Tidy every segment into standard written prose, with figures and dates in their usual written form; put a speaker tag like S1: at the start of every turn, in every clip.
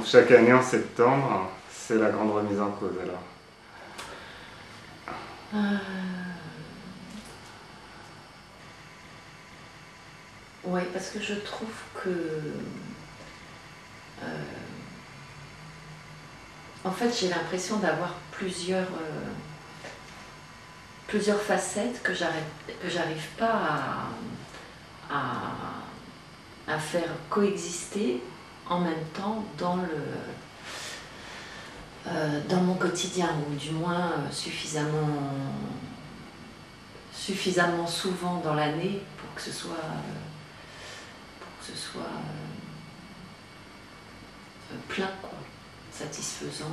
S1: Chaque année en septembre, c'est la grande remise en cause alors.
S2: Oui, parce que je trouve que en fait j'ai l'impression d'avoir plusieurs facettes que j'arrive pas à faire coexister en même temps dans mon quotidien, ou du moins suffisamment souvent dans l'année pour que ce soit plein, quoi, satisfaisant.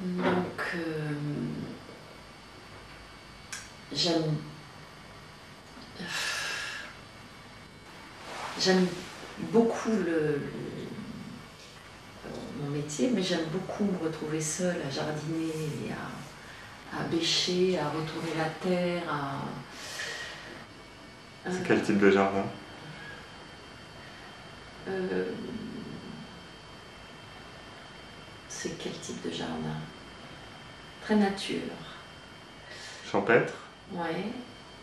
S2: Donc j'aime beaucoup mon métier, mais j'aime beaucoup me retrouver seule à jardiner et à bêcher, à retourner la terre.
S1: C'est quel type de jardin?
S2: C'est quel type de jardin? Très nature.
S1: Champêtre?
S2: Ouais.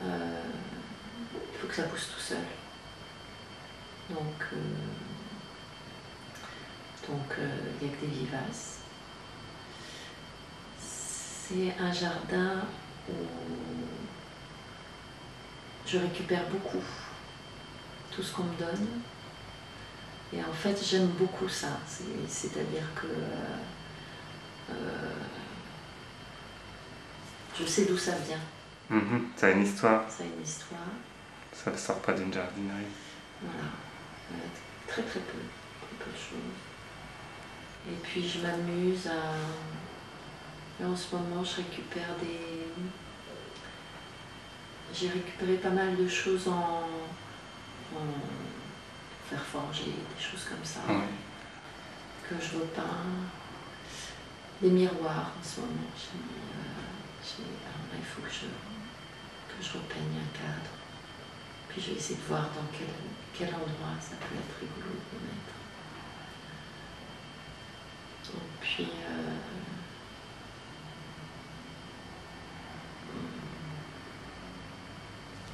S2: Il faut que ça pousse tout seul. Donc il n'y a que des vivaces. C'est un jardin où je récupère beaucoup tout ce qu'on me donne. Et en fait, j'aime beaucoup ça. C'est-à-dire que je sais d'où ça vient.
S1: Ça a une histoire.
S2: Ça a une histoire.
S1: Ça ne sort pas d'une jardinerie.
S2: Voilà. Très très peu de choses. Et puis je m'amuse à... En ce moment, j'ai récupéré pas mal de choses en fer forgé, des choses comme ça, que je repeins. Des miroirs en ce moment. Alors là, il faut que je repeigne un cadre. Puis je vais essayer de voir dans quel endroit ça peut être rigolo de mettre. Et puis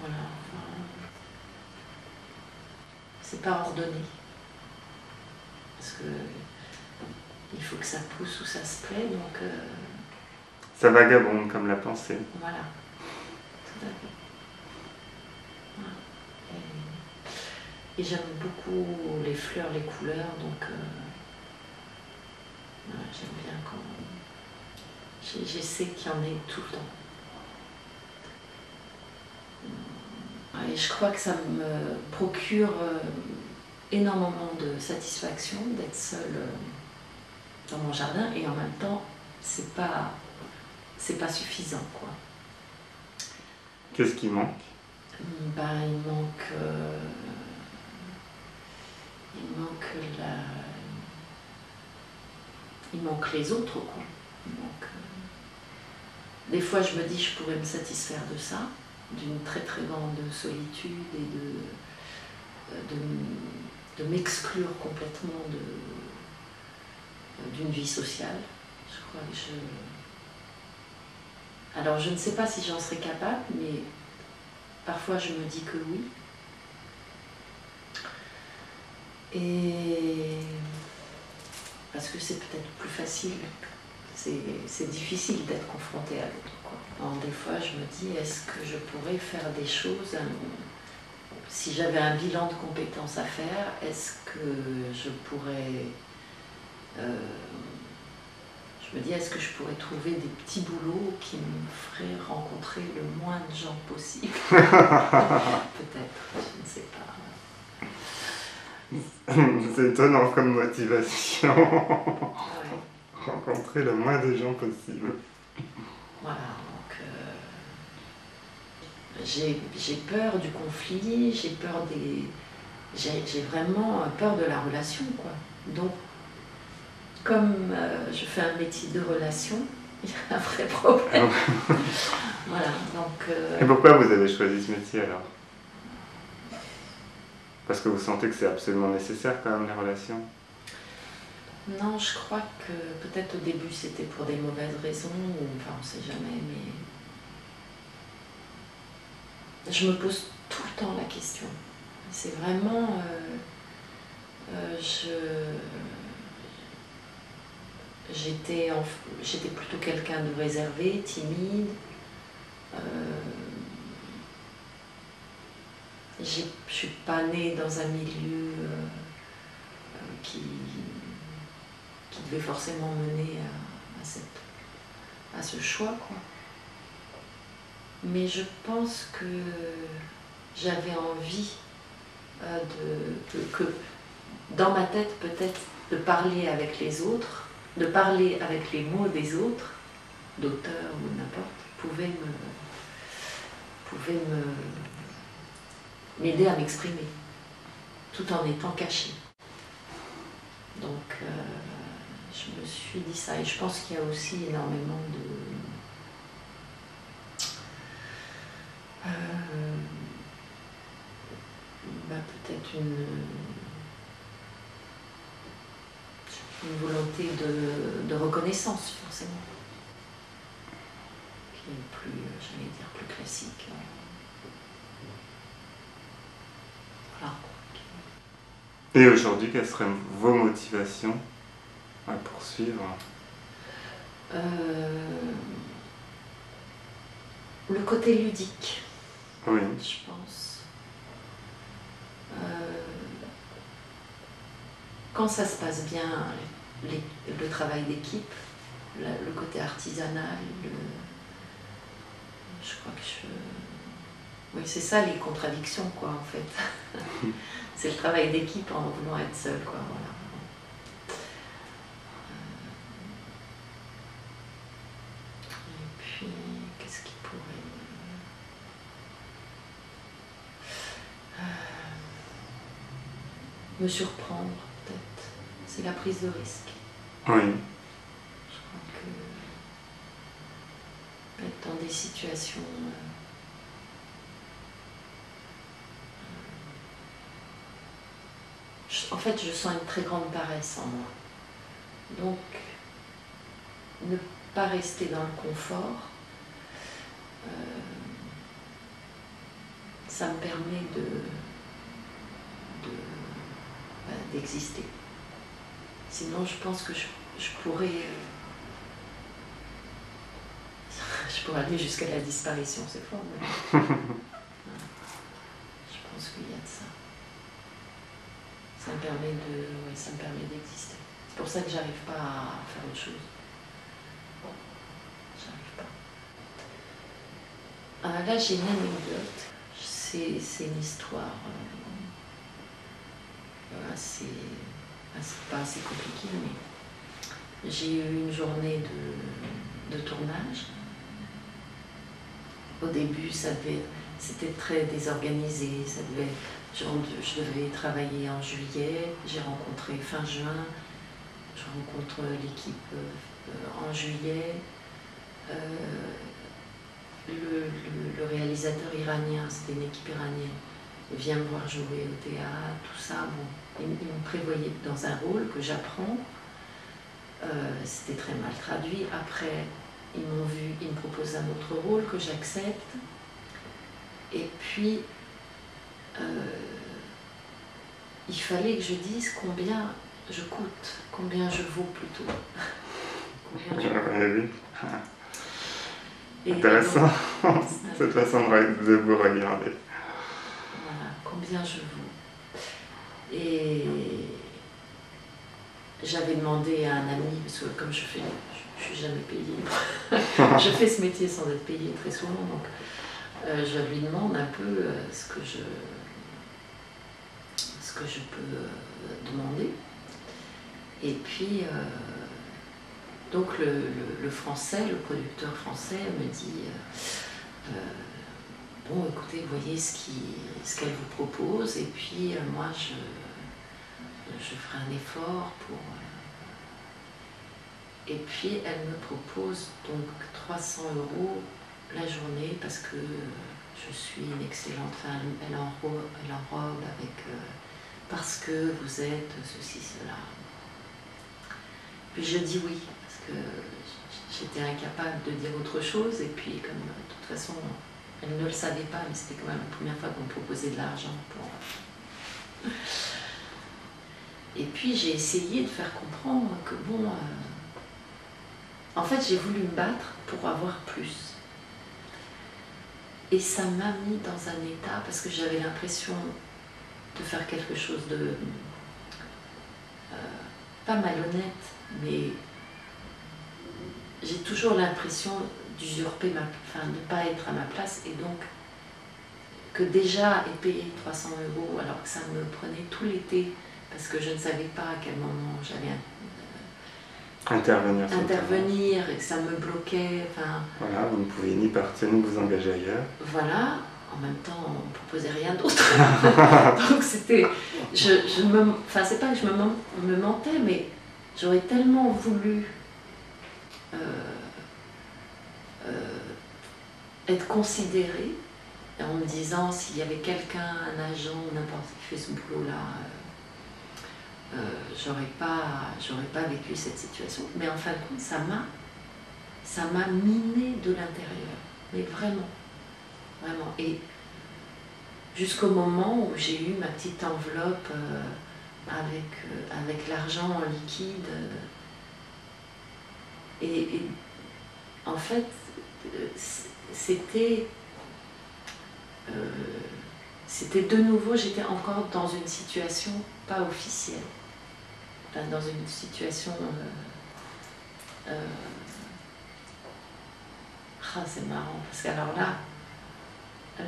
S2: voilà, enfin, c'est pas ordonné. Parce que il faut que ça pousse ou ça se plaît, donc...
S1: Ça vagabonde comme la pensée.
S2: Voilà, tout à fait. Voilà. Et j'aime beaucoup les fleurs, les couleurs, donc voilà, j'aime bien quand... J'essaie qu'il y en ait tout le temps. Et je crois que ça me procure énormément de satisfaction d'être seule dans mon jardin, et en même temps, c'est pas suffisant, quoi.
S1: Qu'est-ce qui manque?
S2: Il manque les autres, quoi. Des fois, je me dis, je pourrais me satisfaire de ça, d'une très très grande solitude et de m'exclure complètement d'une vie sociale. Je crois que Alors, je ne sais pas si j'en serais capable, mais parfois je me dis que oui. Et parce que c'est peut-être plus facile. C'est difficile d'être confronté à l'autre, quoi. Alors, des fois, je me dis, est-ce que je pourrais faire des choses, si j'avais un bilan de compétences à faire, est-ce que je pourrais... je me dis, est-ce que je pourrais trouver des petits boulots qui me feraient rencontrer le moins de gens possible? Peut-être, je ne sais pas.
S1: C'est étonnant comme motivation.
S2: Ouais.
S1: Rencontrer le moins de gens possible.
S2: Voilà, donc j'ai peur du conflit, j'ai peur des... J'ai vraiment peur de la relation, quoi. Donc, comme je fais un métier de relation, il y a un vrai problème. Voilà, donc...
S1: Et pourquoi vous avez choisi ce métier alors? Parce que vous sentez que c'est absolument nécessaire quand même les relations?
S2: Non, je crois que peut-être au début c'était pour des mauvaises raisons, ou enfin on sait jamais, mais je me pose tout le temps la question. C'est vraiment... j'étais plutôt quelqu'un de réservé, timide. Je ne suis pas née dans un milieu qui devait forcément mener à ce choix, quoi. Mais je pense que j'avais envie que dans ma tête peut-être de parler avec les autres, de parler avec les mots des autres, d'auteurs ou n'importe, pouvait m'aider à m'exprimer, tout en étant cachée. Donc je me suis dit ça, et je pense qu'il y a aussi énormément de... peut-être une volonté de reconnaissance, forcément, qui est plus, j'allais dire, plus classique. Voilà.
S1: Et aujourd'hui, quelles seraient vos motivations à poursuivre?
S2: Le côté ludique,
S1: oui,
S2: je pense. Quand ça se passe bien, le travail d'équipe, le côté artisanal, je crois que oui, c'est ça les contradictions, quoi, en fait. C'est le travail d'équipe en voulant être seul, quoi, voilà. Et puis, qu'est-ce qui pourrait... me surprendre, peut-être. C'est la prise de risque.
S1: oui.
S2: Je crois que être dans des situations... en fait, je sens une très grande paresse en moi. Donc, ne pas rester dans le confort, ça me permet d'exister. Sinon, je pense que je pourrais aller jusqu'à la disparition, c'est fort, mais je pense qu'il y a de ça. Ça me permet d'exister. C'est pour ça que j'arrive pas à faire autre chose. J'arrive pas. Là, j'ai une anecdote. C'est une histoire pas assez compliquée, mais j'ai eu une journée de tournage. Au début, c'était très désorganisé. Je devais travailler en juillet. J'ai rencontré fin juin. Je rencontre l'équipe en juillet. Le réalisateur iranien, c'était une équipe iranienne, vient me voir jouer au théâtre, tout ça. Bon, il me prévoyait dans un rôle que j'apprends. C'était très mal traduit. Après, ils m'ont vu, ils me proposent un autre rôle que j'accepte. Et puis, il fallait que je dise combien je coûte, combien je vaux plutôt. Combien je vaux.
S1: Oui. Intéressant, cette façon de vous regarder.
S2: Voilà, combien je vaux. Et j'avais demandé à un ami, parce que comme je suis jamais payée, je fais ce métier sans être payée très souvent, donc je lui demande un peu ce que ce que je peux demander. Et puis, donc le français, le producteur français me dit bon, écoutez, voyez ce qu'elle vous propose, et puis moi je ferai un effort pour... Et puis elle me propose donc 300 € la journée parce que je suis une excellente femme, elle enrobe avec parce que vous êtes ceci, cela. Puis je dis oui, parce que j'étais incapable de dire autre chose, et puis comme de toute façon elle ne le savait pas, mais c'était quand même la première fois qu'on me proposait de l'argent pour... Et puis j'ai essayé de faire comprendre que bon... En fait, j'ai voulu me battre pour avoir plus. Et ça m'a mis dans un état, parce que j'avais l'impression de faire quelque chose de... pas malhonnête, mais j'ai toujours l'impression d'usurper enfin, de ne pas être à ma place, et donc que déjà est payé 300 € alors que ça me prenait tout l'été, parce que je ne savais pas à quel moment j'allais intervenir, et que ça me bloquait. Enfin,
S1: voilà, vous ne pouviez ni partir ni vous engager ailleurs.
S2: Voilà, en même temps on ne proposait rien d'autre. Donc c'était... Enfin c'est pas que je me mentais, mais j'aurais tellement voulu être considérée, en me disant s'il y avait quelqu'un, un agent, n'importe qui fait ce boulot-là, j'aurais pas vécu cette situation. Mais en fin de compte, ça m'a miné de l'intérieur, mais vraiment, vraiment. Et jusqu'au moment où j'ai eu ma petite enveloppe avec l'argent en liquide. Et en fait, c'était de nouveau, j'étais encore dans une situation pas officielle, enfin, dans une situation c'est marrant, parce que alors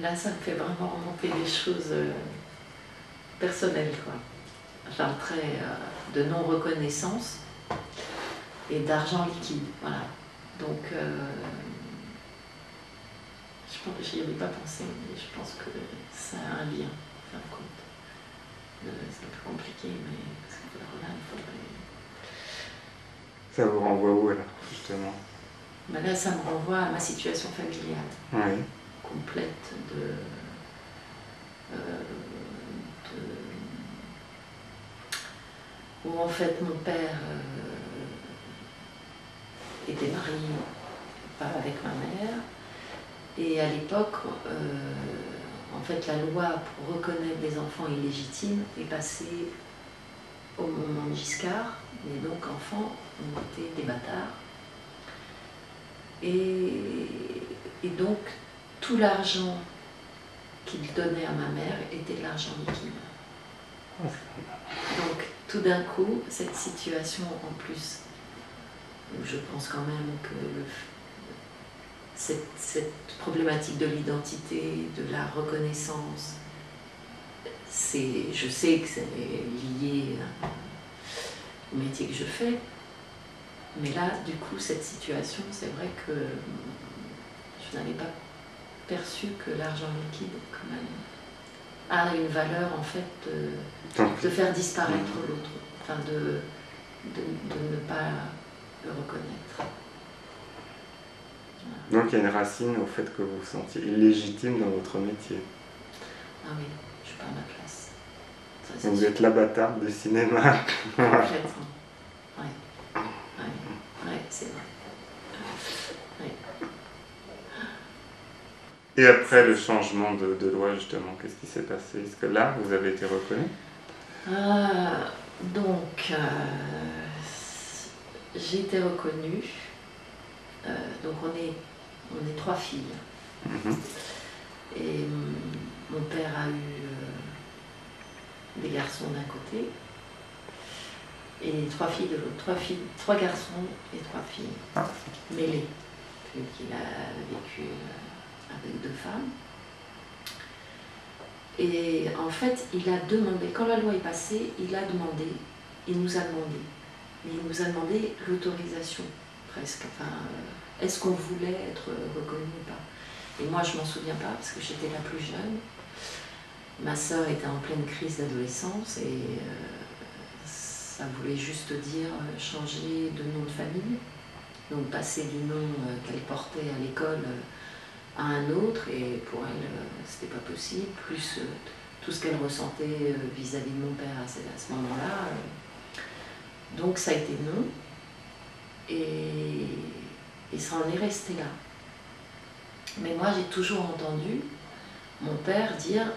S2: là ça me fait vraiment remonter des choses personnelles, quoi. Enfin, très de non-reconnaissance et d'argent liquide, voilà. Donc j'y avais pas pensé, mais je pense que ça a un lien, en fin de compte. C'est un peu compliqué, mais parce que alors là, il faudrait...
S1: Ça vous renvoie où, alors, justement?
S2: Ben là, ça me renvoie à ma situation familiale.
S1: Oui.
S2: Complète où en fait mon père était marié, pas avec ma mère, et à l'époque, en fait, la loi pour reconnaître les enfants illégitimes est passée au moment de Giscard, et donc enfants ont été des bâtards. Et donc tout l'argent qu'il donnait à ma mère était de l'argent liquide. Donc tout d'un coup, cette situation en plus, je pense quand même que cette problématique de l'identité, de la reconnaissance, je sais que c'est lié au métier que je fais, mais là, du coup, cette situation, c'est vrai que je n'avais pas perçu que l'argent liquide, quand même, a une valeur, en fait, de faire disparaître l'autre, enfin, de ne pas le reconnaître.
S1: Voilà. Donc il y a une racine au fait que vous vous sentiez illégitime dans votre métier.
S2: Ah oui, je suis pas à ma place. Ça,
S1: donc vous êtes la bâtarde du cinéma.
S2: Complètement. Ouais, c'est vrai. Ouais.
S1: Et après le changement de loi, justement, qu'est-ce qui s'est passé? Est-ce que là, vous avez été reconnu?
S2: Donc, j'ai été reconnue. Donc, on est 3 filles. Et mon père a eu des garçons d'un côté et 3 filles de l'autre. 3 garçons et 3 filles mêlés. Il a vécu avec 2 femmes. Et en fait, il a demandé, quand la loi est passée, il nous a demandé, mais il nous a demandé l'autorisation, presque. Enfin, est-ce qu'on voulait être reconnu ou pas? Et moi, je m'en souviens pas, parce que j'étais la plus jeune. Ma sœur était en pleine crise d'adolescence, et ça voulait juste dire changer de nom de famille, donc passer du nom qu'elle portait à l'école à un autre, et pour elle, c'était pas possible, plus tout ce qu'elle ressentait vis-à-vis de mon père à ce moment-là. Donc ça a été non, et ça en est resté là. Mais moi, j'ai toujours entendu mon père dire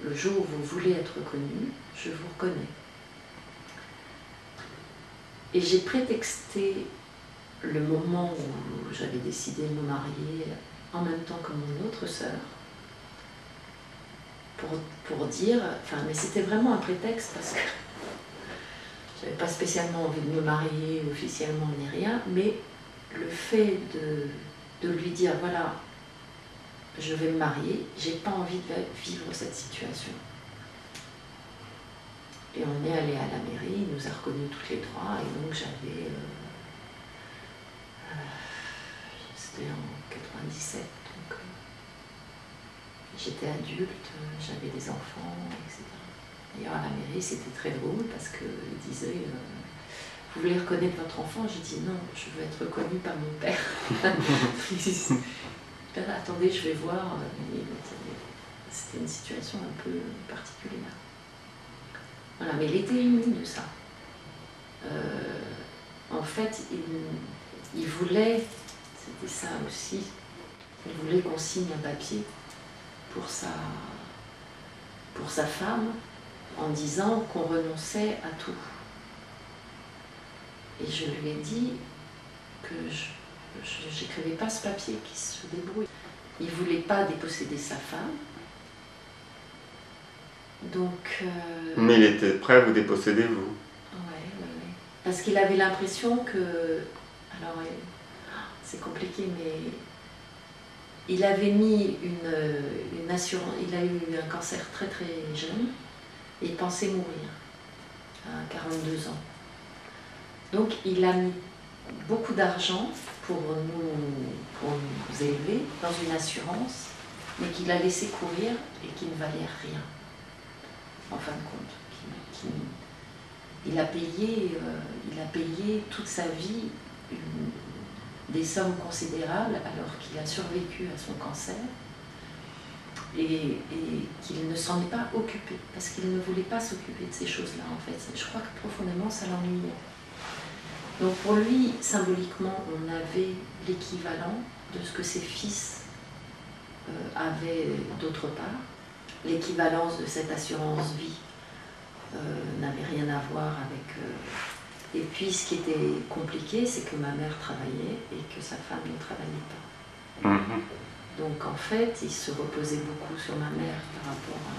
S2: le jour où vous voulez être reconnu, je vous reconnais. Et j'ai prétexté le moment où j'avais décidé de me marier en même temps que mon autre sœur, pour dire, enfin, mais c'était vraiment un prétexte parce que j'avais pas spécialement envie de me marier officiellement ni rien, mais le fait de lui dire, voilà, je vais me marier, j'ai pas envie de vivre cette situation. Et on est allé à la mairie, il nous a reconnus toutes les trois, et donc j'avais... c'était en 97, donc j'étais adulte, j'avais des enfants, etc. D'ailleurs, à la mairie, c'était très drôle parce qu'ils disaient vous voulez reconnaître votre enfant? J'ai dit non, je veux être reconnue par mon père. Ils disent attendez, je vais voir. C'était une situation un peu particulière. Voilà, mais il était ému de ça. En fait, il voulait, c'était ça aussi, il voulait qu'on signe un papier pour sa femme, en disant qu'on renonçait à tout. Et je lui ai dit que je n'écrivais pas ce papier, qu'il se débrouille. Il ne voulait pas déposséder sa femme. Donc...
S1: Mais il était prêt à vous déposséder, vous?
S2: Oui. Parce qu'il avait l'impression que... Alors, c'est compliqué, mais... Il avait mis une assurance... Il a eu un cancer très très jeune, et il pensait mourir à 42 ans. Donc il a mis beaucoup d'argent pour nous élever dans une assurance, mais qu'il a laissé courir et qui ne valait rien, en fin de compte. Il a payé toute sa vie des sommes considérables alors qu'il a survécu à son cancer, et qu'il ne s'en est pas occupé, parce qu'il ne voulait pas s'occuper de ces choses-là, en fait. Je crois que profondément ça l'ennuyait. Donc pour lui, symboliquement, on avait l'équivalent de ce que ses fils avaient d'autre part. L'équivalence de cette assurance vie n'avait rien à voir avec... Et puis ce qui était compliqué, c'est que ma mère travaillait et que sa femme ne travaillait pas.
S1: Mmh.
S2: Donc en fait, il se reposait beaucoup sur ma mère par rapport à...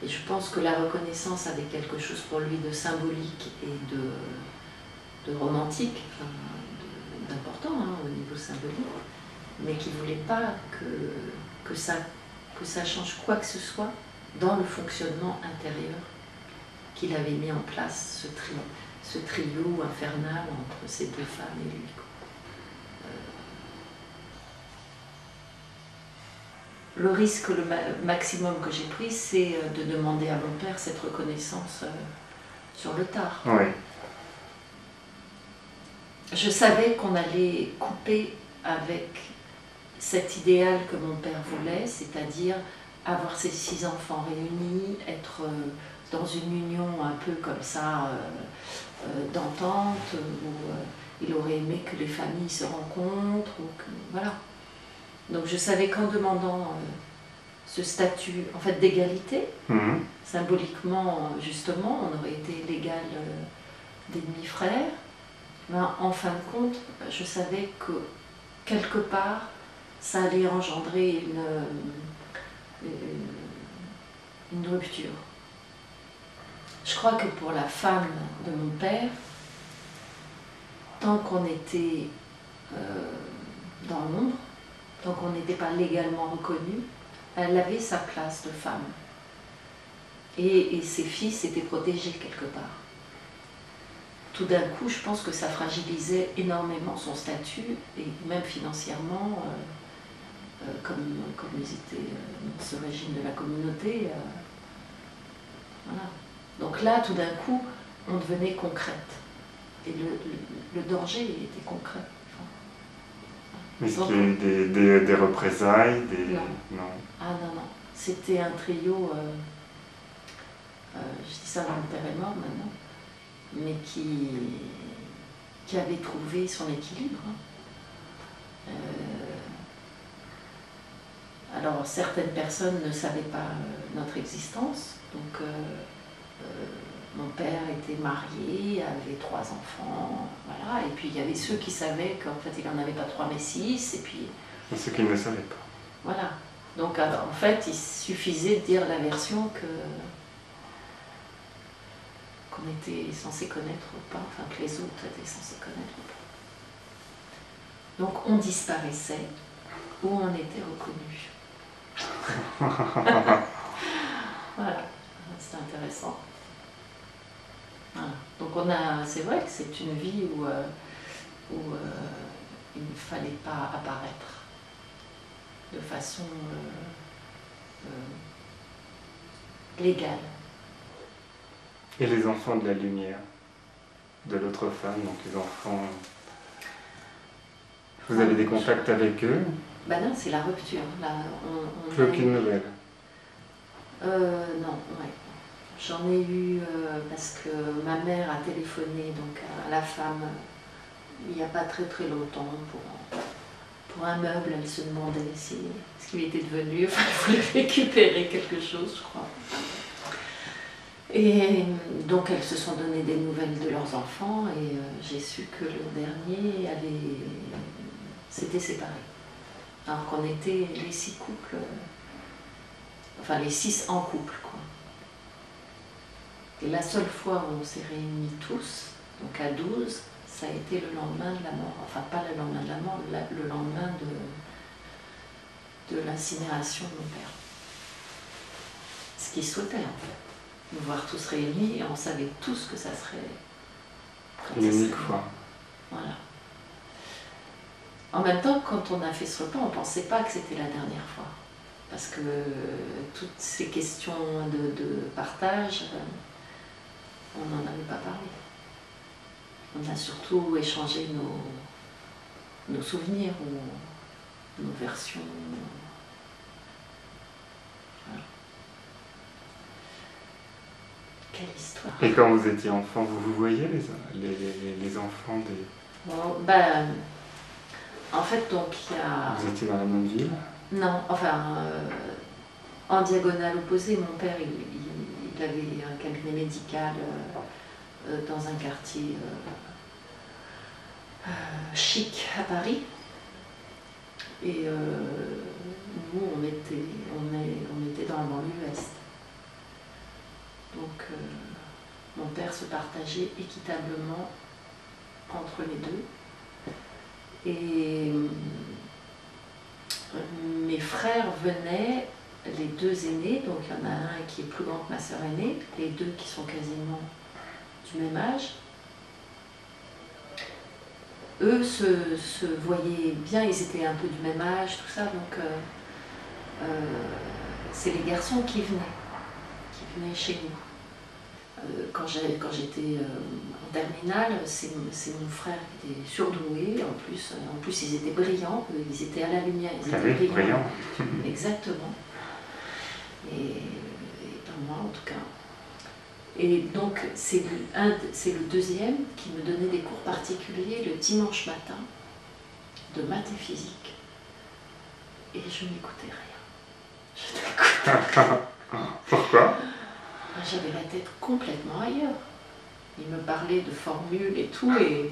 S2: Et je pense que la reconnaissance avait quelque chose pour lui de symbolique et de romantique, enfin, d'important au niveau symbolique, mais qui ne voulait pas que ça change quoi que ce soit dans le fonctionnement intérieur qu'il avait mis en place, ce trio infernal entre ces deux femmes et lui. Le risque, le maximum que j'ai pris, c'est de demander à mon père cette reconnaissance sur le tard.
S1: Oui.
S2: Je savais qu'on allait couper avec cet idéal que mon père voulait, c'est-à-dire avoir ses 6 enfants réunis, être dans une union un peu comme ça, d'entente, où il aurait aimé que les familles se rencontrent, ou que, voilà. Donc je savais qu'en demandant ce statut en fait, d'égalité, symboliquement justement, on aurait été l'égal des demi-frères, mais en fin de compte, je savais que quelque part, ça allait engendrer une rupture. Je crois que pour la femme de mon père, tant qu'on était dans l'ombre, donc on n'était pas légalement reconnus, elle avait sa place de femme. Et ses fils étaient protégés quelque part. Tout d'un coup, je pense que ça fragilisait énormément son statut, et même financièrement, comme ils étaient dans ce régime de la communauté. Voilà. Donc là, tout d'un coup, on devenait concrète. Et le danger était concret.
S1: Est-ce qu'il y a eu des représailles
S2: Non. Ah non, non. C'était un trio, je dis ça, mon père est mort maintenant, mais qui avait trouvé son équilibre. Alors certaines personnes ne savaient pas notre existence, donc mon père était marié, avait 3 enfants, voilà, et puis il y avait ceux qui savaient qu'en fait il n'en avait pas 3 mais 6, et puis...
S1: Et ceux qui ne le savaient pas.
S2: Voilà, donc alors, en fait il suffisait de dire la version qu'on était censé connaître ou pas, enfin que les autres étaient censés connaître ou pas. Donc on disparaissait ou on était reconnu. Voilà, c'est intéressant. Voilà. Donc c'est vrai que c'est une vie où il ne fallait pas apparaître de façon légale.
S1: Et les enfants de la lumière, de l'autre femme, donc les enfants... Vous avez des contacts avec eux?
S2: Ben non, c'est la rupture. Là,
S1: plus aucune nouvelle?
S2: Non, ouais. J'en ai eu parce que ma mère a téléphoné donc, à la femme il n'y a pas très très longtemps pour un meuble. Elle se demandait ce qu'il était devenu. Enfin, elle voulait récupérer quelque chose, je crois. Et donc elles se sont donné des nouvelles de leurs enfants et j'ai su que le dernier s'était séparé. Alors qu'on était les 6 couples, enfin les 6 en couple, quoi. Et la seule fois où on s'est réunis tous, donc à 12, ça a été le lendemain de la mort. Enfin, pas le lendemain de la mort, le lendemain de l'incinération de mon père. Ce qu'il souhaitait, en fait. Nous voir tous réunis, et on savait tous que ça serait...
S1: Une unique fois.
S2: Voilà. En même temps, quand on a fait ce repas, on ne pensait pas que c'était la dernière fois. Parce que toutes ces questions de partage, on n'en avait pas parlé. On a surtout échangé nos souvenirs ou nos versions. Voilà. Quelle histoire.
S1: Et quand vous étiez enfant, vous voyez les enfants des...
S2: Bon, ben, en fait, donc il y a...
S1: Vous étiez dans la même ville?
S2: Non, enfin, en diagonale opposée, mon père, il avait un cabinet médical dans un quartier chic à Paris. Et nous, on était dans la banlieue est. Donc, mon père se partageait équitablement entre les deux. Et mes frères venaient, les 2 aînés, donc il y en a un qui est plus grand que ma sœur aînée, les 2 qui sont quasiment du même âge. Eux se voyaient bien, ils étaient un peu du même âge, tout ça, donc c'est les garçons qui venaient chez nous. Quand j'étais en terminale, c'est mon frère qui était surdoué, en plus ils étaient brillants, ils étaient à la lumière, ils étaient brillants. Exactement. Et pas moi en tout cas. Et donc c'est le deuxième qui me donnait des cours particuliers le dimanche matin de maths et physique. Et je n'écoutais rien. Je n'écoutais rien.
S1: Pourquoi?
S2: J'avais la tête complètement ailleurs. Il me parlait de formules et tout, et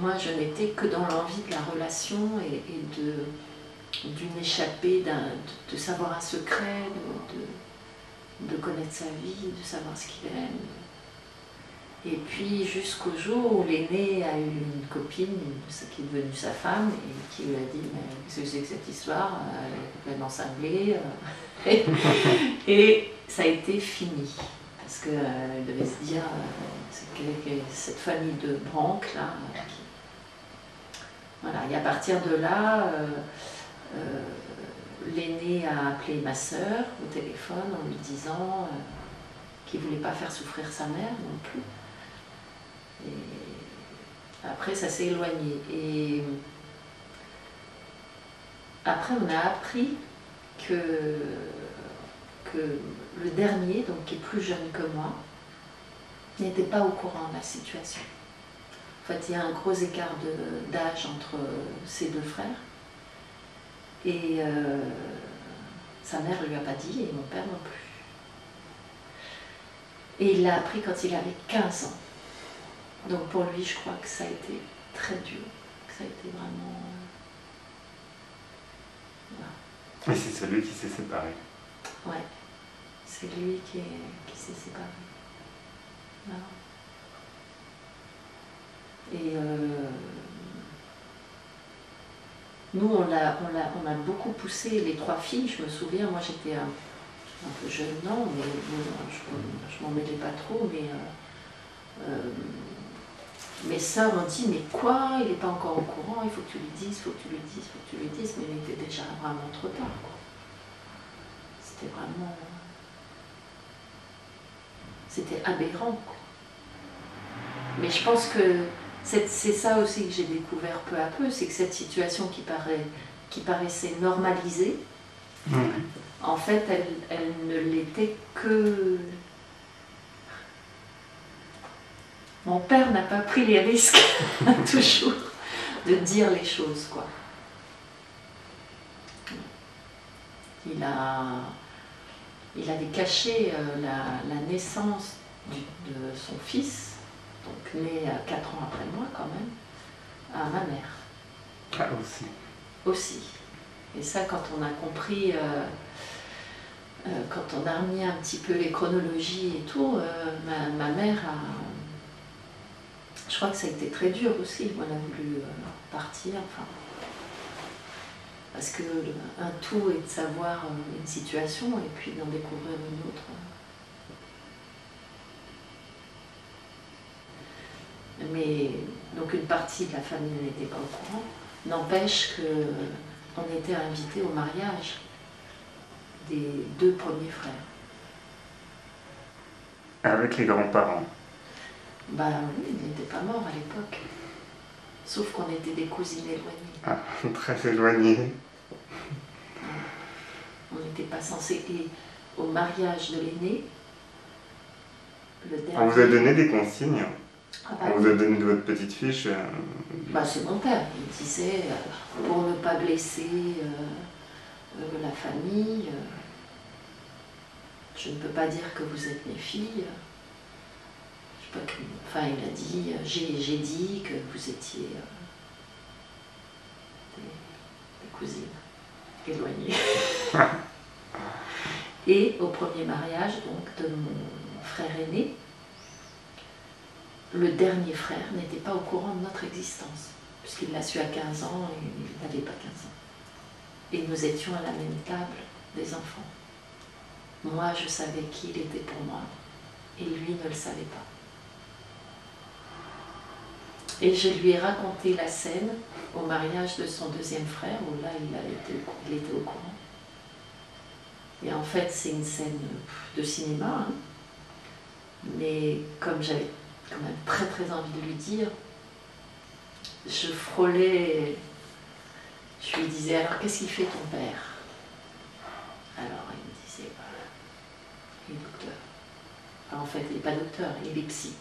S2: moi je n'étais que dans l'envie de la relation et d'une échappée, de savoir un secret, de connaître sa vie, de savoir ce qu'il aime. Et puis jusqu'au jour où l'aîné a eu une copine, ce qui est devenue sa femme, et qui lui a dit mais qu'est-ce que c'est que cette histoire, elle est complètement cinglée. Et ça a été fini. Parce qu'elle devait se dire, c'est cette famille de branques là. Voilà, et à partir de là, l'aîné a appelé ma sœur au téléphone en lui disant qu'il ne voulait pas faire souffrir sa mère non plus. Et après, ça s'est éloigné. Et après, on a appris que le dernier, donc qui est plus jeune que moi, n'était pas au courant de la situation. En fait, il y a un gros écart d'âge entre ses deux frères. Et sa mère ne lui a pas dit, et mon père non plus. Et il l'a appris quand il avait 15 ans. Donc pour lui, je crois que ça a été très dur, que ça a été vraiment...
S1: Voilà. Et c'est celui qui s'est séparé.
S2: Ouais, c'est lui qui s'est séparé. Voilà. Et nous, on a beaucoup poussé, les 3 filles, je me souviens, moi j'étais un peu jeune, non, mais bon, je m'en mêlais pas trop, mais mes sœurs m'ont dit, mais quoi, il n'est pas encore au courant, il faut que tu lui dises, il faut que tu lui dises, il faut que tu lui dises, mais il était déjà vraiment trop tard, quoi. C'était vraiment... C'était aberrant, quoi. Mais je pense que c'est ça aussi que j'ai découvert peu à peu, c'est que cette situation qui paraissait normalisée, en fait, elle ne l'était que... Mon père n'a pas pris les risques, toujours, de dire les choses, quoi. Il avait caché la naissance de son fils, donc né 4 ans après moi quand même, à ma mère.
S1: Ah, aussi.
S2: Aussi. Et ça, quand on a compris, quand on a remis un petit peu les chronologies et tout, ma mère a... Je crois que ça a été très dur aussi, on a voulu partir, enfin... Parce que un tout est de savoir une situation et puis d'en découvrir une autre. Mais donc une partie de la famille n'était pas au courant. N'empêche qu'on était invités au mariage des 2 premiers frères.
S1: Avec les grands-parents?
S2: Bah oui, ils n'étaient pas morts à l'époque. Sauf qu'on était des cousines éloignées.
S1: Ah, très éloignées.
S2: On n'était pas censés. Et au mariage de l'aîné, le dernier...
S1: On vous a donné des consignes?
S2: Bah,
S1: on vous a donné votre petite fiche?
S2: Bah, c'est mon père. Il disait, pour ne pas blesser la famille, je ne peux pas dire que vous êtes mes filles. Je sais pas, enfin, il a dit, j'ai dit que vous étiez des cousines éloignées. Et au premier mariage donc, de mon frère aîné, le dernier frère n'était pas au courant de notre existence, puisqu'il l'a su à 15 ans et il n'avait pas 15 ans. Et nous étions à la même table des enfants. Moi, je savais qui il était pour moi, et lui ne le savait pas. Et je lui ai raconté la scène au mariage de son deuxième frère, où là, il était au courant. Et en fait, c'est une scène de cinéma, hein. Mais comme j'avais quand même très très envie de lui dire, je frôlais, je lui disais, alors qu'est-ce qu'il fait ton père? Alors il me disait, il est docteur. Enfin, en fait, il n'est pas docteur, il est psy.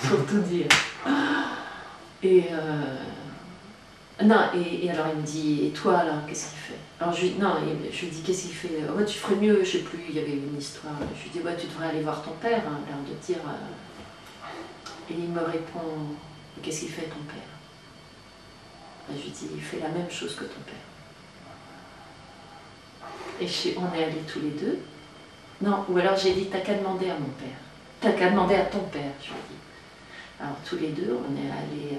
S2: Pour tout dire. Et non, et alors il me dit, et toi alors, qu'est-ce qu'il fait? Alors je lui dis, qu'est-ce qu'il fait? Oh, tu ferais mieux, je sais plus, il y avait une histoire. Je lui dis, ouais, tu devrais aller voir ton père, hein, l'air de dire. Et il me répond, qu'est-ce qu'il fait ton père? Je lui dis, il fait la même chose que ton père. Et on est allés tous les deux. Non, ou alors j'ai dit, t'as qu'à demander à mon père. T'as qu'à demander à ton père, je lui ai dit. Alors tous les deux, on est allés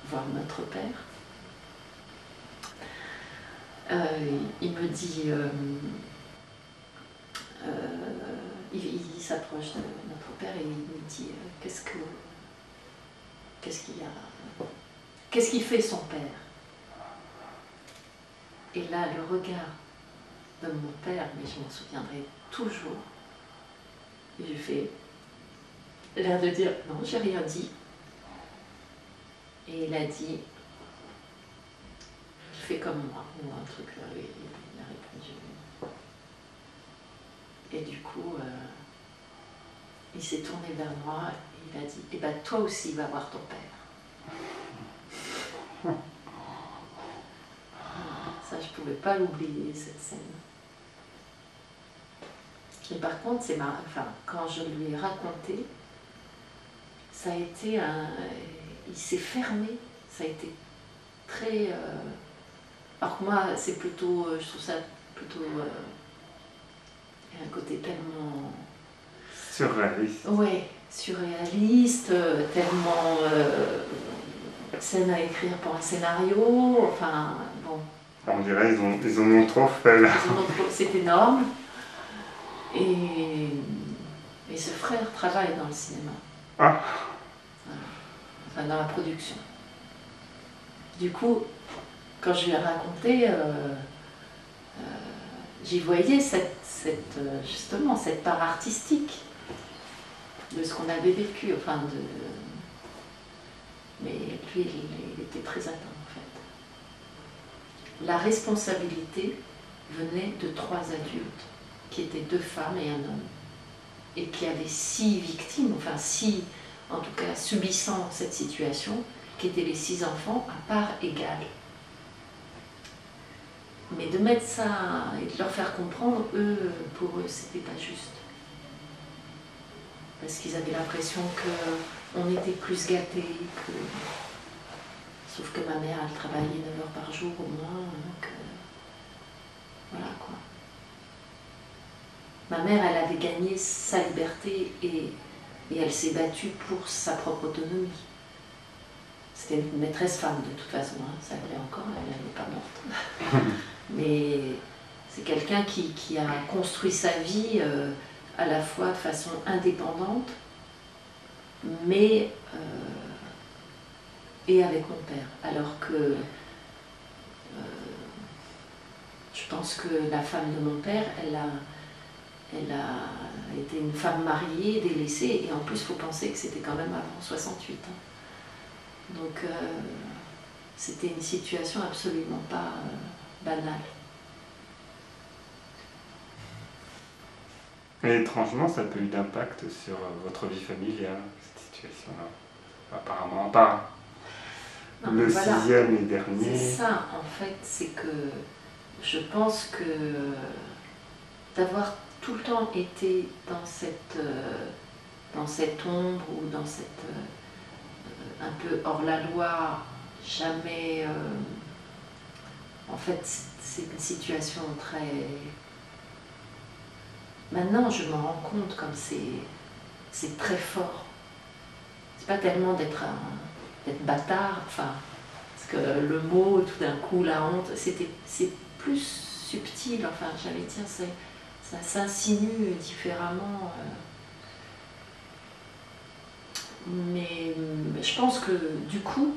S2: voir notre père. Il me dit, il s'approche de notre père et il me dit, qu'est-ce qu'il y a, qu'est-ce qu'il fait son père? Et là, le regard de mon père, mais je m'en souviendrai toujours, j'ai fait l'air de dire, non, j'ai rien dit. Et il a dit, fais comme moi, ou un truc, il a répondu. Et du coup, il s'est tourné vers moi et il a dit, eh ben toi aussi va voir ton père. Ça, je ne pouvais pas l'oublier, cette scène. Et par contre, c'est marrant, enfin, quand je lui ai raconté, ça a été un... Il s'est fermé, ça a été très... Alors que moi, c'est plutôt... Je trouve ça plutôt... Il y a un côté tellement...
S1: Surréaliste.
S2: Ouais, surréaliste, tellement... scène à écrire pour un scénario, enfin, bon...
S1: On dirait ils en ont trop fait là.
S2: C'est énorme. Et ce frère travaille dans le cinéma.
S1: Ah.
S2: Enfin, dans la production. Du coup, quand je lui ai raconté, j'y voyais justement cette part artistique de ce qu'on avait vécu. Enfin, mais lui, il était très atteint en fait. La responsabilité venait de 3 adultes, qui étaient 2 femmes et un homme, et qui avaient 6 victimes, enfin 6, en tout cas subissant cette situation, qui étaient les 6 enfants à part égale. Mais de mettre ça et de leur faire comprendre, pour eux, c'était pas juste. Parce qu'ils avaient l'impression qu'on était plus gâtés que... Sauf que ma mère, elle travaillait 9 heures par jour au moins, donc voilà quoi. Ma mère, elle avait gagné sa liberté et elle s'est battue pour sa propre autonomie. C'était une maîtresse femme de toute façon, hein. Ça allait encore, elle n'est pas morte. Mais c'est quelqu'un qui a construit sa vie à la fois de façon indépendante, mais et avec mon père. Alors que je pense que la femme de mon père, elle a été une femme mariée, délaissée, et en plus il faut penser que c'était quand même avant 68. Hein. Donc c'était une situation absolument pas banale.
S1: Et étrangement, ça n'a pas eu d'impact sur votre vie familiale, cette situation-là. Apparemment, à part le voilà. 6e et dernier.
S2: C'est ça, en fait, c'est que je pense que d'avoir tout le temps été dans cette ombre ou dans cette un peu hors la loi, jamais... en fait, c'est une situation très... Maintenant, je m'en rends compte comme c'est très fort. C'est pas tellement d'être bâtard, enfin, parce que le mot, tout d'un coup, la honte, c'est plus subtil, enfin, j'allais dire, ça s'insinue différemment. Mais je pense que, du coup,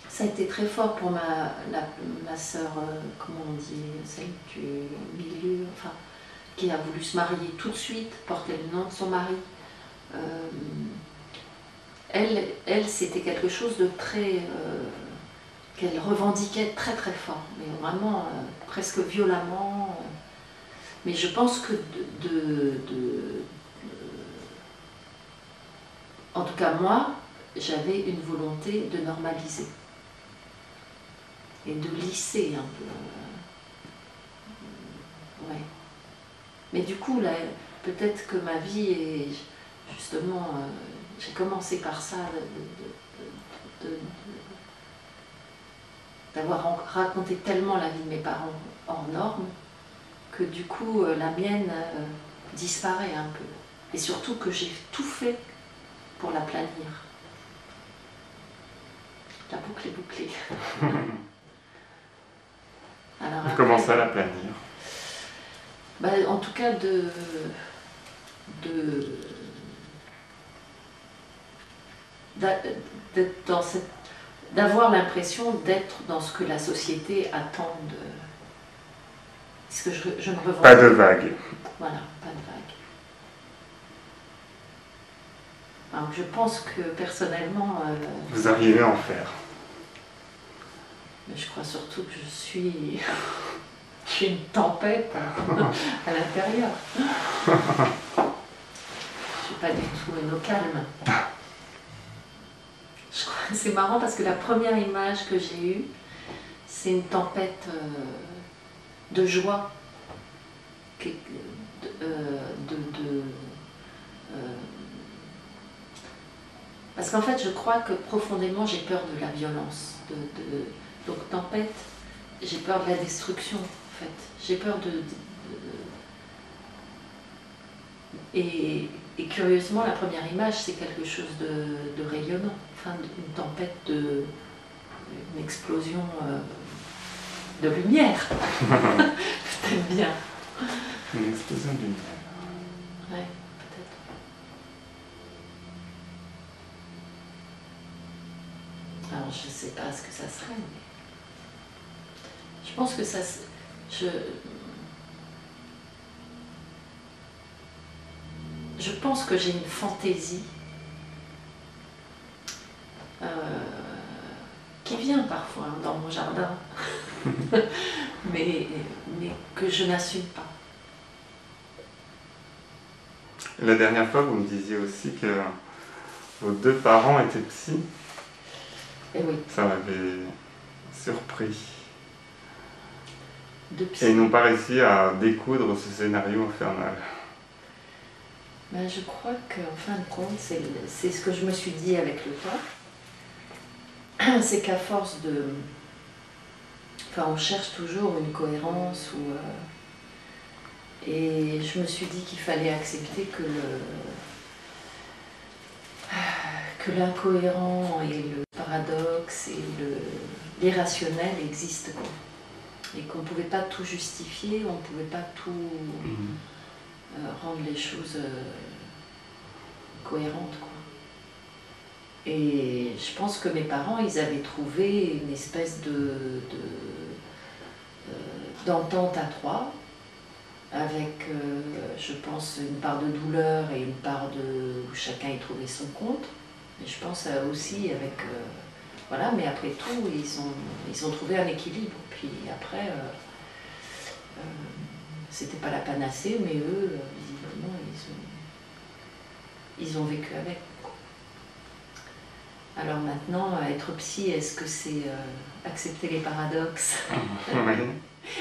S2: ça a été très fort pour ma sœur, comment on dit, celle du milieu, enfin, qui a voulu se marier tout de suite, porter le nom de son mari. Elle c'était quelque chose de très... qu'elle revendiquait très très fort, mais vraiment presque violemment. Mais je pense que en tout cas moi, j'avais une volonté de normaliser et de lisser un peu. Ouais. Mais du coup, là, peut-être que ma vie est justement... j'ai commencé par ça, d'avoir raconté tellement la vie de mes parents hors norme, que du coup, la mienne, disparaît un peu. Et surtout que j'ai tout fait pour la planir. La boucle est bouclée. Alors, après,
S1: comment ça, la planir?
S2: En tout cas, d'avoir l'impression d'être dans ce que la société attend de... Parce que je ne revois
S1: pas de vague.
S2: Voilà, pas de vague. Alors, je pense que personnellement...
S1: vous arrivez à en faire.
S2: Mais je crois surtout que je suis une tempête à l'intérieur. Je ne suis pas du tout au calme. C'est marrant parce que la première image que j'ai eue, c'est une tempête de joie. Parce qu'en fait, je crois que profondément, j'ai peur de la violence. Donc, tempête, j'ai peur de la destruction, en fait. J'ai peur Et curieusement, la première image, c'est quelque chose de rayonnant. Enfin, une tempête, une explosion de lumière. Peut-être bien.
S1: Une explosion de lumière.
S2: Ouais, peut-être. Alors, je ne sais pas ce que ça serait, mais je pense que ça... Je pense que j'ai une fantaisie qui vient parfois dans mon jardin, mais que je n'assume pas.
S1: La dernière fois, vous me disiez aussi que vos 2 parents étaient psy.
S2: Et oui.
S1: Ça m'avait surpris.
S2: Et
S1: ils n'ont pas réussi à découdre ce scénario infernal.
S2: Je crois qu'en fin de compte, c'est ce que je me suis dit avec le temps. C'est qu'à force de... Enfin, on cherche toujours une cohérence et je me suis dit qu'il fallait accepter que l'incohérent et le paradoxe et l'irrationnel existent, quoi. Et qu'on ne pouvait pas tout justifier, on ne pouvait pas tout rendre les choses cohérentes, quoi. Et je pense que mes parents, ils avaient trouvé une espèce d'entente à 3, avec, je pense, une part de douleur et une part où chacun y trouvait son compte. Et je pense aussi avec... voilà, mais après tout, ils ont trouvé un équilibre. Puis après, c'était pas la panacée, mais eux, visiblement, ils ont vécu avec. Alors maintenant, être psy, est-ce que c'est accepter les paradoxes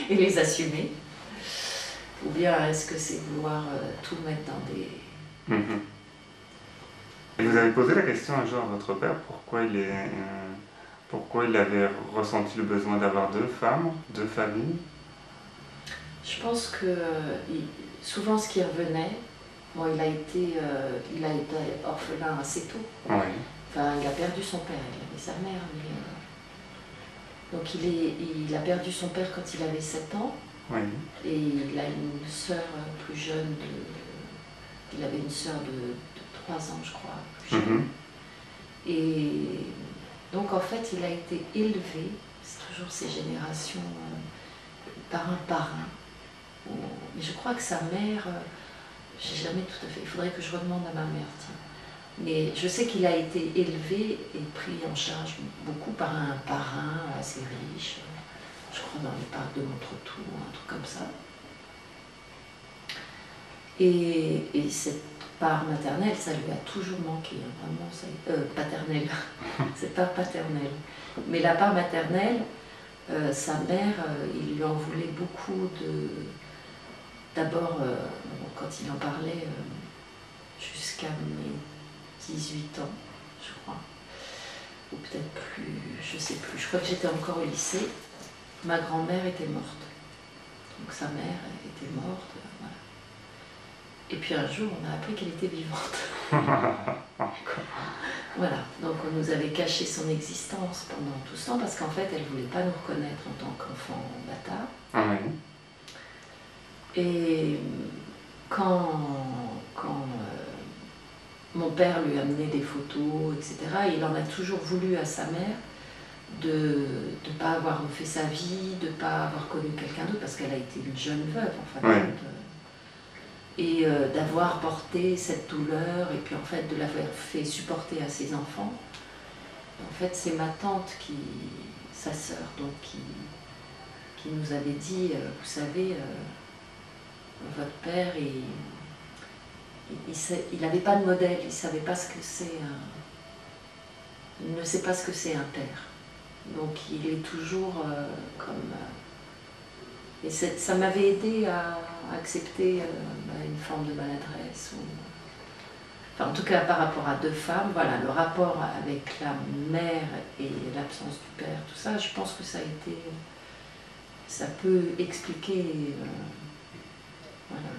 S2: et les assumer? Ou bien est-ce que c'est vouloir tout mettre dans des...
S1: Et vous avez posé la question un jour à votre père, pourquoi il avait ressenti le besoin d'avoir 2 femmes, 2 familles?
S2: Je pense que souvent ce qui revenait, bon, il a été orphelin assez tôt.
S1: Oui.
S2: Enfin, il a perdu son père, il avait sa mère, mais... Donc il a perdu son père quand il avait 7 ans.
S1: Oui.
S2: Et il a une sœur plus jeune, il avait une sœur de 3 ans, je crois, plus jeune. Et donc en fait, il a été élevé, c'est toujours ces générations, par un parrain. Mais je crois que sa mère, j'ai jamais tout à fait, il faudrait que je redemande à ma mère, tiens. Mais je sais qu'il a été élevé et pris en charge beaucoup par un parrain assez riche, je crois dans les parcs de Montretout, un truc comme ça. Et cette part maternelle, ça lui a toujours manqué, hein, vraiment, paternelle, cette part paternelle. Mais la part maternelle, sa mère, il lui en voulait beaucoup d'abord, quand il en parlait, jusqu'à mes 18 ans, je crois, ou peut-être plus, je sais plus, je crois que j'étais encore au lycée. Ma grand-mère était morte, donc sa mère était morte, voilà. Et puis un jour, on a appris qu'elle était vivante.
S1: Encore.
S2: Voilà, donc on nous avait caché son existence pendant tout ce temps parce qu'en fait, elle ne voulait pas nous reconnaître en tant qu'enfant bâtard.
S1: Oui.
S2: Et quand mon père lui amenait des photos, etc., il en a toujours voulu à sa mère de ne pas avoir refait sa vie, de ne pas avoir connu quelqu'un d'autre, parce qu'elle a été une jeune veuve, en fait.
S1: Oui.
S2: Et d'avoir porté cette douleur, et puis en fait de l'avoir fait supporter à ses enfants. En fait, c'est ma tante, sa sœur, donc, qui nous avait dit, vous savez, votre père, il n'avait pas de modèle, il savait pas ce que c'est il ne sait pas ce que c'est un père. Donc il est toujours comme... et ça m'avait aidé à accepter une forme de maladresse. Enfin, en tout cas, par rapport à deux femmes, voilà, le rapport avec la mère et l'absence du père, tout ça, je pense que ça a été... Ça peut expliquer... voilà,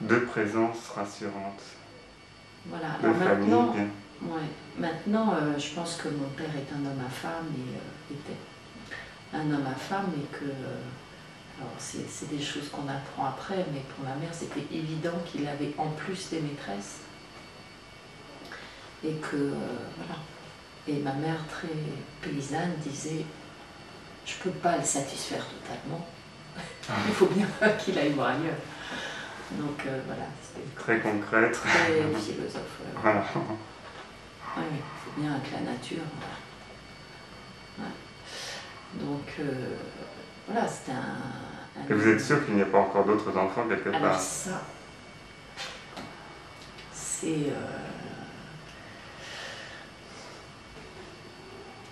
S1: deux présences rassurantes.
S2: Voilà,
S1: alors
S2: maintenant, maintenant je pense que mon père est un homme à femme et était un homme à femme et que, alors c'est des choses qu'on apprend après, mais pour ma mère c'était évident qu'il avait en plus des maîtresses et que, voilà. Et ma mère très paysanne disait, je peux pas le satisfaire totalement, il faut bien qu'il aille voir ailleurs. Donc voilà, c'était
S1: très concret,
S2: très philosophe.
S1: Voilà.
S2: Oui, il faut bien avec la nature. Voilà. Donc voilà, c'était un...
S1: Et vous êtes sûr qu'il n'y a pas encore d'autres enfants quelque part?
S2: Alors ça, c'est...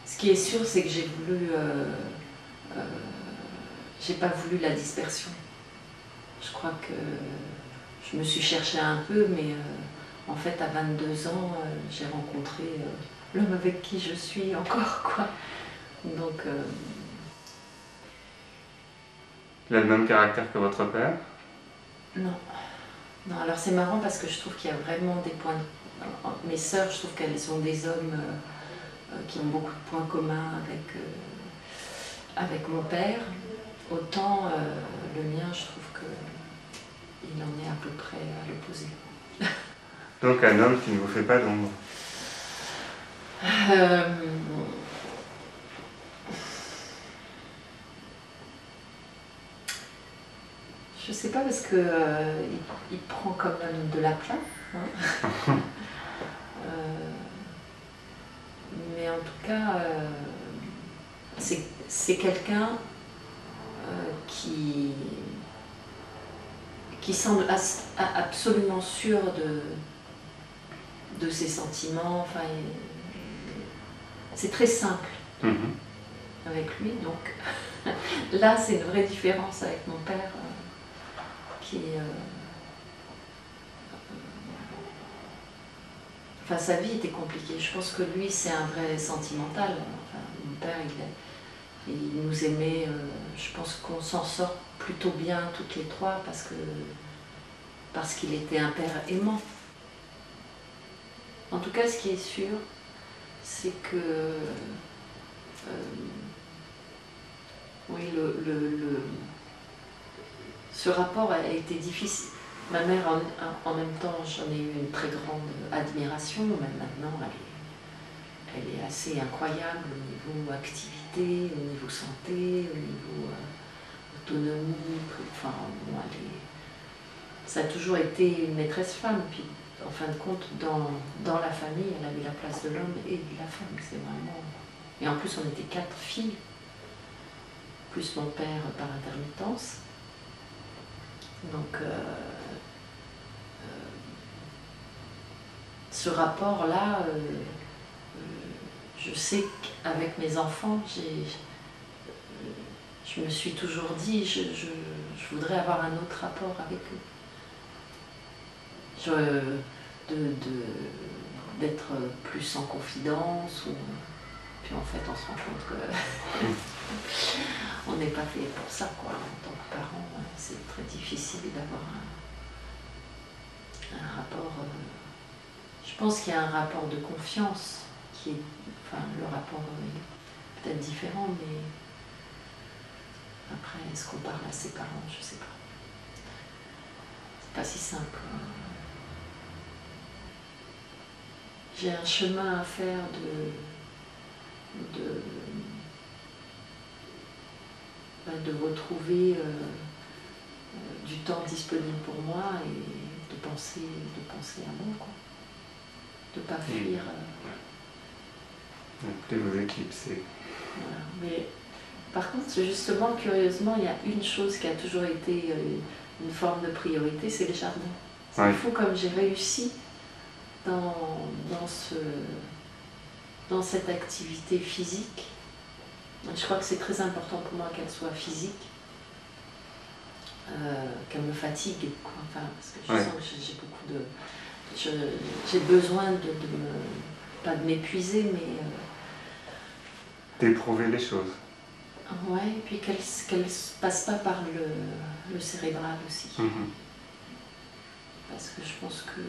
S2: Ce qui est sûr, c'est que j'ai voulu... j'ai pas voulu la dispersion. Je crois que je me suis cherchée un peu, mais en fait, à 22 ans, j'ai rencontré l'homme avec qui je suis encore, quoi. Donc...
S1: Il a le même caractère que votre père?
S2: Non. Non, alors c'est marrant parce que je trouve qu'il y a vraiment des points... Mes sœurs, je trouve qu'elles sont des hommes qui ont beaucoup de points communs avec mon père. Autant le mien, je trouve qu'il en est à peu près à l'opposé.
S1: Donc un homme qui ne vous fait pas d'ombre?
S2: Je sais pas parce que il prend quand même de l'aplomb. Hein. Mais en tout cas, c'est quelqu'un qui semble absolument sûr de ses sentiments. Enfin, c'est très simple avec lui. Donc là, c'est une vraie différence avec mon père qui... Enfin, sa vie était compliquée. Je pense que lui, c'est un vrai sentimental. Enfin, mon père, il nous aimait. Je pense qu'on s'en sort plutôt bien toutes les trois parce qu'il était un père aimant. En tout cas, ce qui est sûr, c'est que oui, ce rapport a été difficile. Ma mère, en même temps, j'en ai eu une très grande admiration, mais maintenant, elle est assez incroyable au niveau activité, au niveau santé, au niveau autonomie. Enfin, bon, ça a toujours été une maîtresse femme. Puis, en fin de compte, dans la famille, elle avait la place de l'homme et de la femme. C'est vraiment... Et en plus, on était 4 filles, plus mon père par intermittence. Donc, ce rapport-là, je sais qu'avec mes enfants, je me suis toujours dit, je voudrais avoir un autre rapport avec eux. D'être plus en confidence. Puis en fait, on se rend compte que on n'est pas fait pour ça, quoi. En tant que parent, c'est très difficile d'avoir un rapport... je pense qu'il y a un rapport de confiance qui est... Enfin, le rapport est peut-être différent, mais... Après, est-ce qu'on parle à ses parents? Je sais pas. C'est pas si simple. J'ai un chemin à faire de retrouver du temps disponible pour moi et de penser à moi, quoi. De ne pas fuir.
S1: Ne plus vous éclipser.
S2: Voilà. Mais par contre, justement, curieusement, il y a une chose qui a toujours été une forme de priorité, c'est le jardin. C'est fou comme j'ai réussi dans cette activité physique. Je crois que c'est très important pour moi qu'elle soit physique, qu'elle me fatigue, quoi. Enfin, parce que je sens que j'ai beaucoup de... J'ai besoin pas de m'épuiser, mais...
S1: d'éprouver les choses.
S2: Ouais, et puis qu'elle ne passe pas par le cérébral aussi. Parce que je pense que...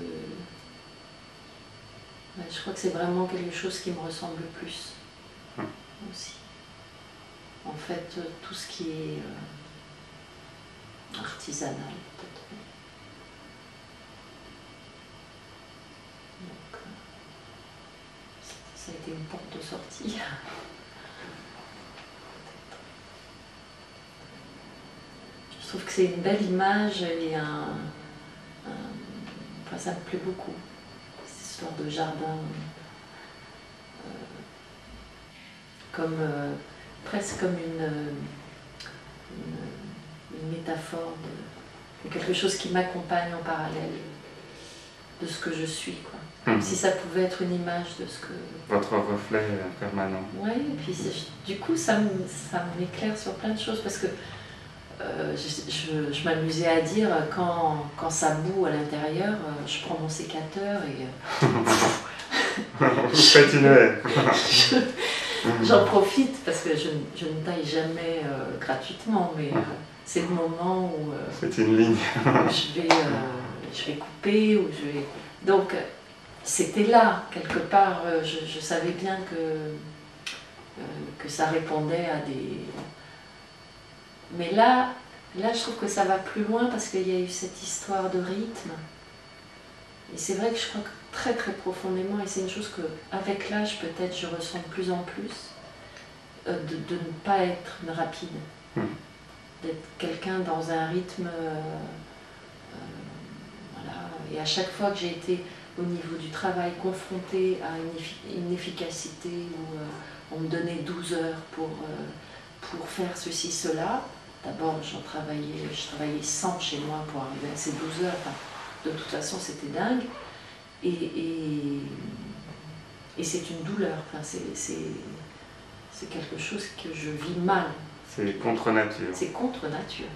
S2: je crois que c'est vraiment quelque chose qui me ressemble le plus aussi. En fait, tout ce qui est artisanal, peut-être. Donc, ça a été une porte de sortie. Je trouve que c'est une belle image et enfin, ça me plaît beaucoup. Cette histoire de jardin, presque comme une métaphore de quelque chose qui m'accompagne en parallèle de ce que je suis, quoi. Comme si ça pouvait être une image de ce que...
S1: Votre reflet permanent.
S2: Oui, et puis du coup ça m'éclaire sur plein de choses parce que je m'amusais à dire quand ça boue à l'intérieur, je prends mon sécateur et...
S1: Vous faites une haie.
S2: J'en profite parce que je ne taille jamais gratuitement, mais c'est le moment où,
S1: c'est une ligne.
S2: je vais couper, ou je vais... Donc c'était là, quelque part, je savais bien que ça répondait à des... Mais là, je trouve que ça va plus loin parce qu'il y a eu cette histoire de rythme. Et c'est vrai que je crois que très très profondément, et c'est une chose qu'avec l'âge peut-être je ressens de plus en plus, de ne pas être une rapide, d'être quelqu'un dans un rythme, voilà. Et à chaque fois que j'ai été au niveau du travail confrontée à une efficacité où on me donnait 12 heures pour faire ceci, cela, d'abord je travaillais 100 chez moi pour arriver à ces 12 heures, enfin, de toute façon c'était dingue. Et c'est une douleur, enfin, c'est quelque chose que je vis mal.
S1: C'est contre nature.
S2: C'est contre nature.